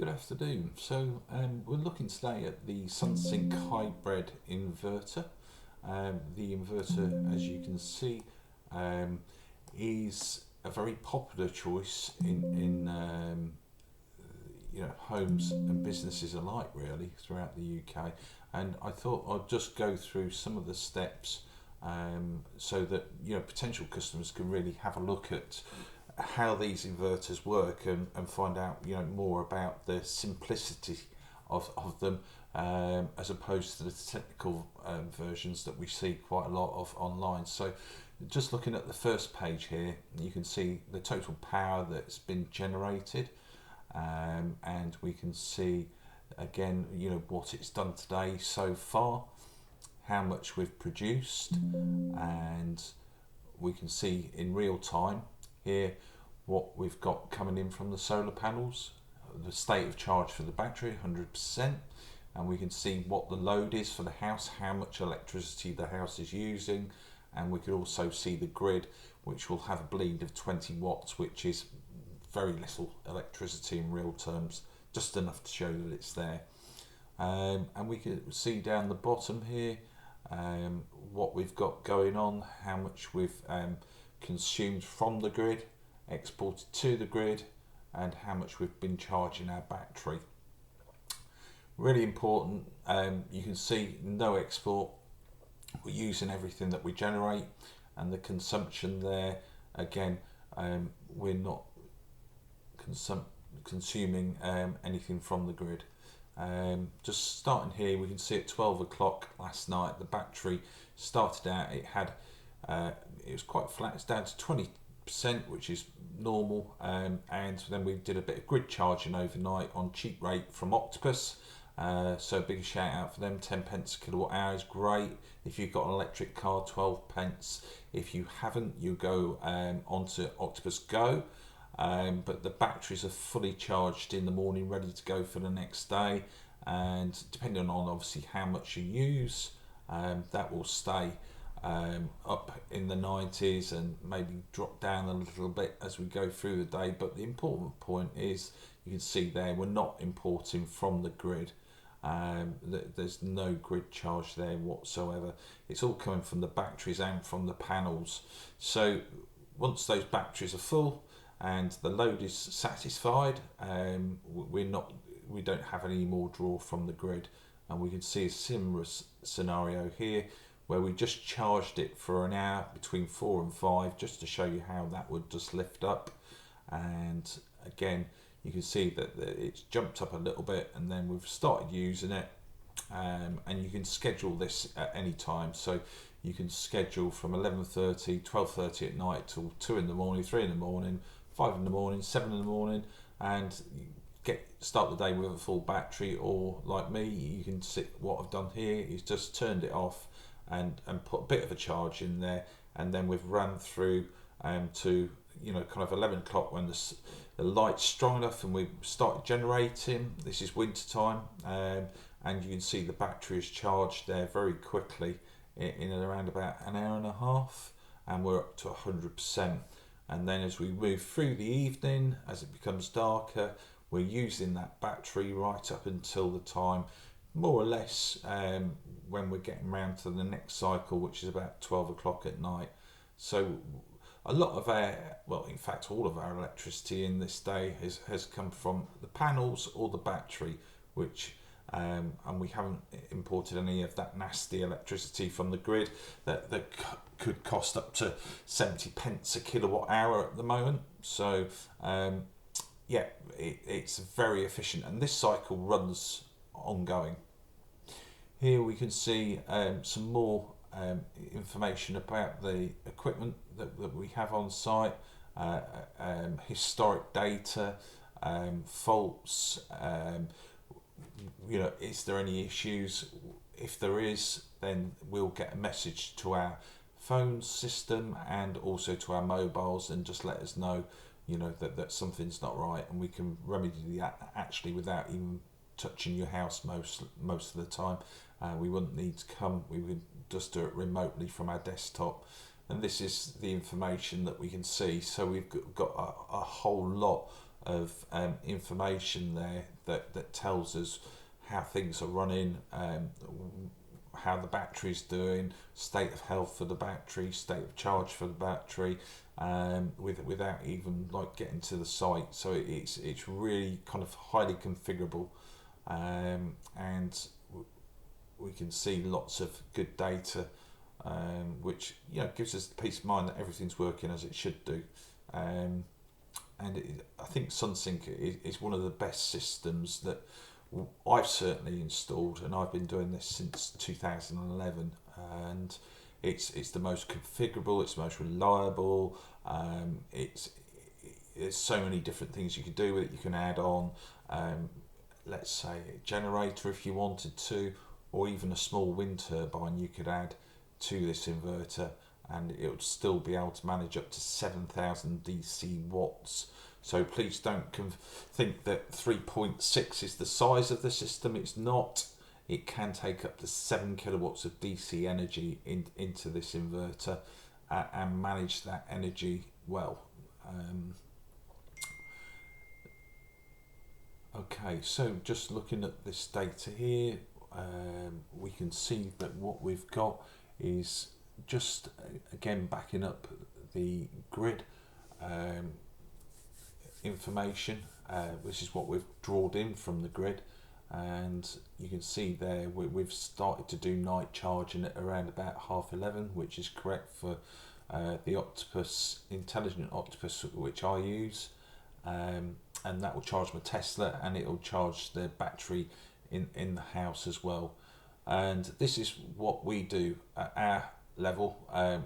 Good afternoon. We're looking today at the Sunsynk hybrid inverter. The inverter, as you can see, is a very popular choice in homes and businesses alike, really, throughout the UK. And I thought I'd just go through some of the steps so that potential customers can really have a look at how these inverters work and find out more about the simplicity of them, as opposed to the technical versions that we see quite a lot of online. So just looking at the first page here, you can see the total power that's been generated, and we can see again what it's done today so far, how much we've produced, and we can see in real time here what we've got coming in from the solar panels, the state of charge for the battery 100%, and we can see what the load is for the house, how much electricity the house is using, and we can also see the grid, which will have a bleed of 20 watts, which is very little electricity in real terms, just enough to show that it's there. And we can see down the bottom here what we've got going on, how much we've consumed from the grid, exported to the grid, and how much we've been charging our battery. Really important, you can see no export, we're using everything that we generate, and the consumption there, again, we're not consuming anything from the grid. Just starting here, we can see at 12 o'clock last night the battery started out, it was quite flat, it's down to 20%, which is normal, and then we did a bit of grid charging overnight on cheap rate from Octopus, so a big shout out for them. 10 pence a kilowatt hour is great. If you've got an electric car, 12 pence. If you haven't, you go onto Octopus Go, but the batteries are fully charged in the morning, ready to go for the next day, and depending on obviously how much you use, that will stay up in the 90s and maybe drop down a little bit as we go through the day. But the important point is, you can see there, we're not importing from the grid. There's no grid charge there whatsoever. It's all coming from the batteries and from the panels. So once those batteries are full and the load is satisfied, we don't have any more draw from the grid. And we can see a similar scenario here, where we just charged it for an hour between 4 and 5, just to show you how that would just lift up. And again, you can see that it's jumped up a little bit, and then we've started using it, and you can schedule this at any time. So you can schedule from 11:30, 12:30 at night till 2 in the morning, 3 in the morning, 5 in the morning, 7 in the morning, and start the day with a full battery. Or like me, you can see what I've done here is just turned it off and put a bit of a charge in there, and then we've run through to kind of 11 o'clock when the light's strong enough and we've started generating. This is winter time, and you can see the battery is charged there very quickly in around about an hour and a half, and we're up to 100%. And then as we move through the evening, as it becomes darker, we're using that battery right up until the time, more or less, when we're getting round to the next cycle, which is about 12 o'clock at night. So a lot of in fact all of our electricity in this day has come from the panels or the battery, which and we haven't imported any of that nasty electricity from the grid that could cost up to 70 pence a kilowatt hour at the moment. So it's very efficient, and this cycle runs ongoing. Here we can see some more information about the equipment that we have on site, historic data, faults, is there any issues? If there is, then we'll get a message to our phone system and also to our mobiles, and just let us know that something's not right, and we can remedy that actually without even touching your house most of the time. We wouldn't need to come, we would just do it remotely from our desktop. And this is the information that we can see. So we've got a whole lot of information there that tells us how things are running, how the battery's doing, state of health for the battery, state of charge for the battery, without even like getting to the site. So it's really kind of highly configurable, and we can see lots of good data, which gives us the peace of mind that everything's working as it should do. I think Sunsynk is one of the best systems that I've certainly installed, and I've been doing this since 2011, and it's the most configurable, it's the most reliable. There's so many different things you can do with it. You can add on, let's say, a generator if you wanted to, or even a small wind turbine you could add to this inverter, and it would still be able to manage up to 7,000 DC watts. So please don't think that 3.6 is the size of the system. It's not. It can take up to 7 kilowatts of DC energy into this inverter, and manage that energy well. Okay, so just looking at this data here, we can see that what we've got is just again backing up the grid information. This is what we've drawn in from the grid, and you can see there we've started to do night charging at around about 11:30, which is correct for the Octopus, intelligent Octopus, which I use, and that will charge my Tesla, and it will charge the battery in the house as well. And this is what we do at our level.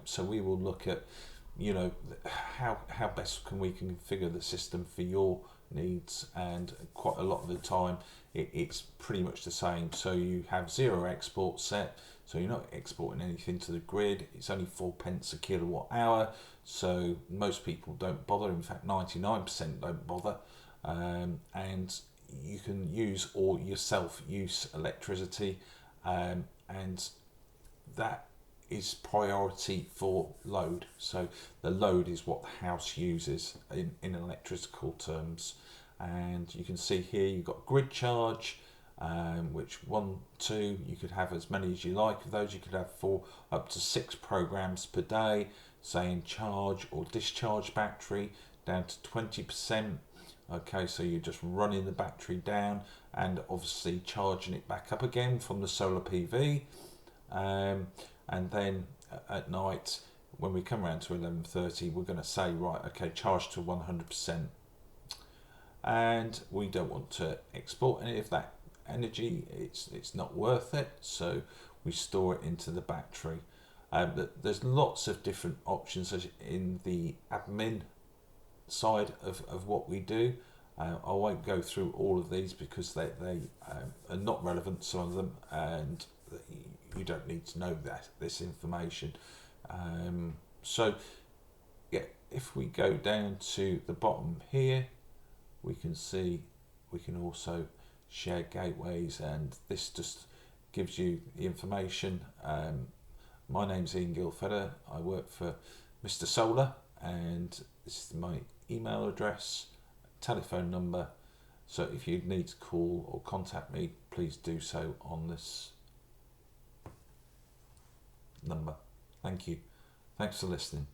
So we will look at how best can we configure the system for your needs, and quite a lot of the time it's pretty much the same. So you have 0 export set, so you're not exporting anything to the grid. It's only 4p a kilowatt hour, so most people don't bother. In fact, 99% don't bother, and you can use all your self-use electricity, and that is priority for load. So the load is what the house uses in electrical terms. And you can see here you've got grid charge, which 1, 2, you could have as many as you like of those. You could have 4 up to 6 programs per day, saying charge or discharge battery down to 20%. Okay, so you're just running the battery down and obviously charging it back up again from the solar PV. And then at night, when we come around to 11:30, we're going to say, right, okay, charge to 100%. And we don't want to export any of that energy. It's not worth it, so we store it into the battery. There's lots of different options in the admin side of what we do. I won't go through all of these because they are not relevant, some of them, and you don't need to know this information. So yeah, if we go down to the bottom here, we can see we can also share gateways, and this just gives you the information. My name's Ian Gilfeder. I work for Mr. Solar, and this is my email address, telephone number. So if you need to call or contact me, please do so on this number. Thank you. Thanks for listening.